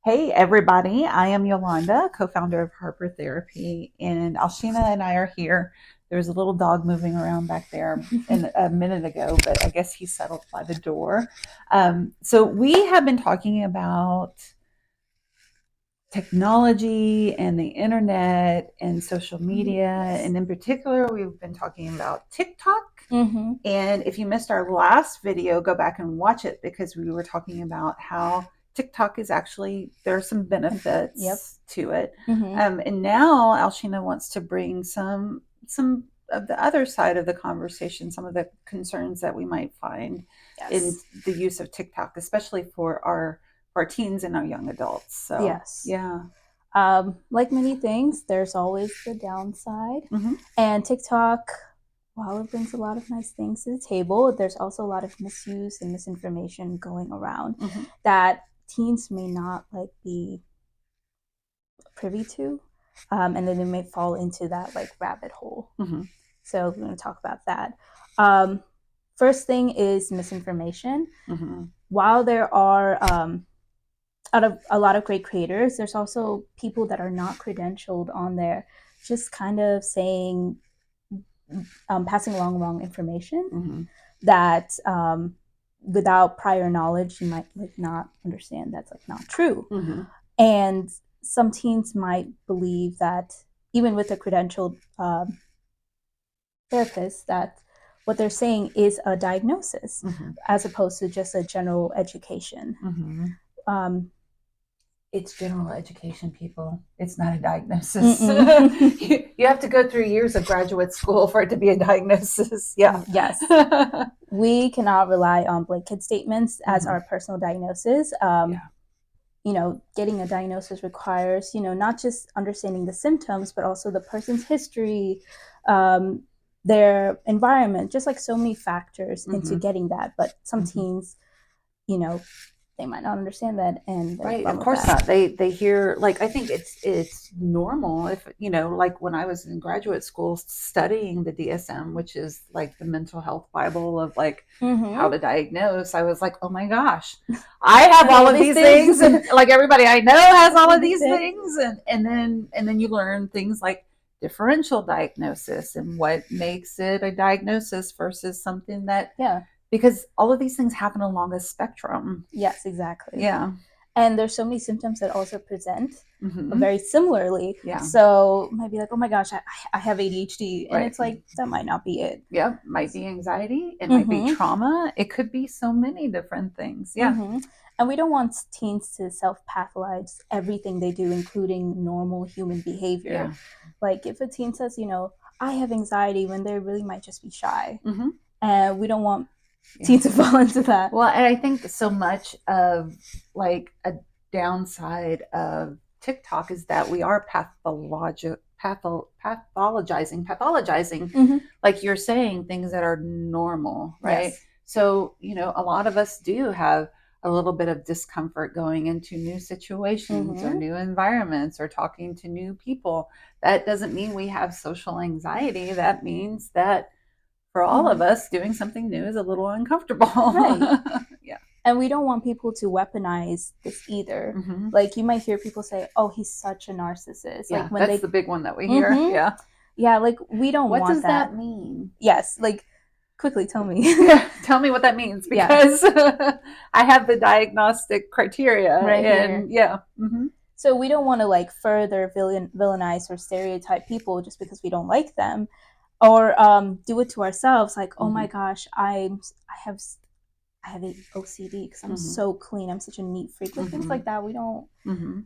Hey, everybody. I am Yolanda, co founder of Harper Therapy, and Alshina and I are here. There's a little dog moving around back there a minute ago, but I guess he settled by the door. So, we have been talking about technology and the internet and social media. And in particular, we've been talking about TikTok. And if you missed our last video, go back and watch it because we were talking about how TikTok is actually, there are some benefits to it. And now Alshina wants to bring some of the other side of the conversation, some of the concerns that we might find in the use of TikTok, especially for our teens and our young adults. So yeah. Like many things, there's always the downside. And TikTok, while it brings a lot of nice things to the table, there's also a lot of misuse and misinformation going around that teens may not be privy to, and then they may fall into that rabbit hole. So we're going to talk about that. First thing is misinformation. While there are out of a lot of great creators, there's also people that are not credentialed on there, just kind of saying, passing along wrong information that without prior knowledge, you might not understand that's not true. And some teens might believe that even with a credentialed therapist, that what they're saying is a diagnosis as opposed to just a general education. It's general education, people. It's not a diagnosis. You have to go through years of graduate school for it to be a diagnosis. Yeah. Yes. We cannot rely on blanket statements as our personal diagnosis. Getting a diagnosis requires, not just understanding the symptoms, but also the person's history, their environment, just like so many factors into getting that. But some teens, they might not understand that, and right, of course not. They hear, I think it's normal if like when I was in graduate school studying the DSM, which is like the mental health bible of how to diagnose. I was like, oh my gosh, I have all of these things, and like everybody I know has all of these things, and then you learn things like differential diagnosis and what makes it a diagnosis versus something that because all of these things happen along a spectrum. Yes, exactly. Yeah. And there's so many symptoms that also present very similarly. Yeah. So it might be like, oh my gosh, I have ADHD. And it's like, that might not be it. Yeah. Might be anxiety. It might be trauma. It could be so many different things. Yeah. And we don't want teens to self-pathologize everything they do, including normal human behavior. Yeah. Like if a teen says, I have anxiety, when they really might just be shy. And we don't want teens to fall into that. Well, and I think so much of a downside of TikTok is that we are pathologizing, like you're saying, things that are normal, right? Yes. So, a lot of us do have a little bit of discomfort going into new situations or new environments or talking to new people. That doesn't mean we have social anxiety. That means that for all of us, doing something new is a little uncomfortable. Right. Yeah. And we don't want people to weaponize this either. Like you might hear people say, oh, he's such a narcissist. Yeah, like when that's the big one that we hear. Yeah. Yeah, like we don't want that. What does that mean? Yes, like quickly tell me. Yeah, tell me what that means, because I have the diagnostic criteria. Right and here. Yeah. So we don't want to further villainize or stereotype people just because we don't like them. Or do it to ourselves, like, oh my gosh, I have OCD because I'm so clean. I'm such a neat freak. Like things like that. We don't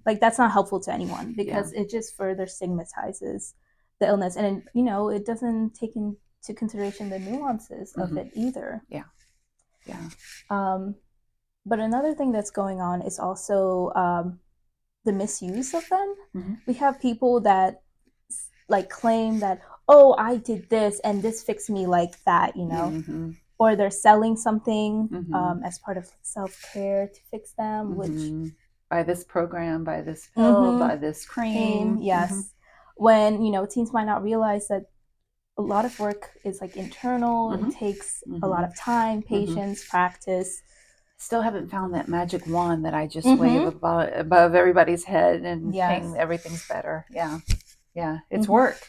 like. That's not helpful to anyone because it just further stigmatizes the illness, and it doesn't take into consideration the nuances of it either. Yeah, yeah. But another thing that's going on is also the misuse of them. We have people that claim that, oh, I did this and this fixed me like that, or they're selling something as part of self-care to fix them, which buy this program, buy this pill, buy this cream. Yes. When, teens might not realize that a lot of work is internal. It takes a lot of time, patience, practice. Still haven't found that magic wand that I just wave above everybody's head and think everything's better. Yeah, it's work.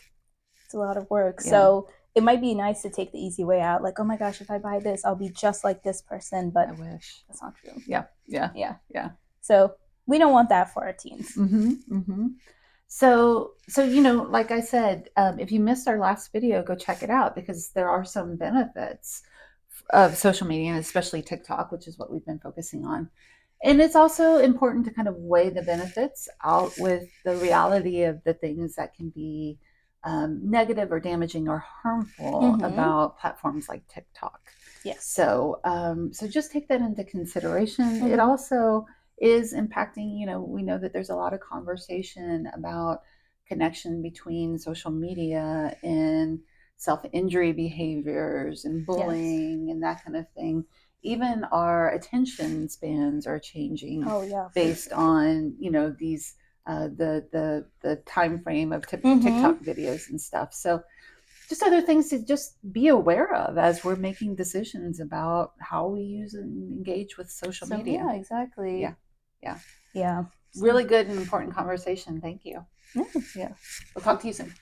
It's a lot of work. So it might be nice to take the easy way out. Like, oh my gosh, if I buy this, I'll be just like this person. But I wish that's not true. Yeah. So we don't want that for our teens. So like I said, if you missed our last video, go check it out, because there are some benefits of social media, and especially TikTok, which is what we've been focusing on. And it's also important to kind of weigh the benefits out with the reality of the things that can be negative or damaging or harmful about platforms like TikTok. Yes. So just take that into consideration. It also is impacting, we know that there's a lot of conversation about connection between social media and self-injury behaviors and bullying and that kind of thing. Even our attention spans are changing based on, these the time frame of TikTok videos and stuff. So just other things to just be aware of as we're making decisions about how we use and engage with social media. Yeah, exactly. Yeah. Really good and important conversation. Thank you. Yeah. We'll talk to you soon.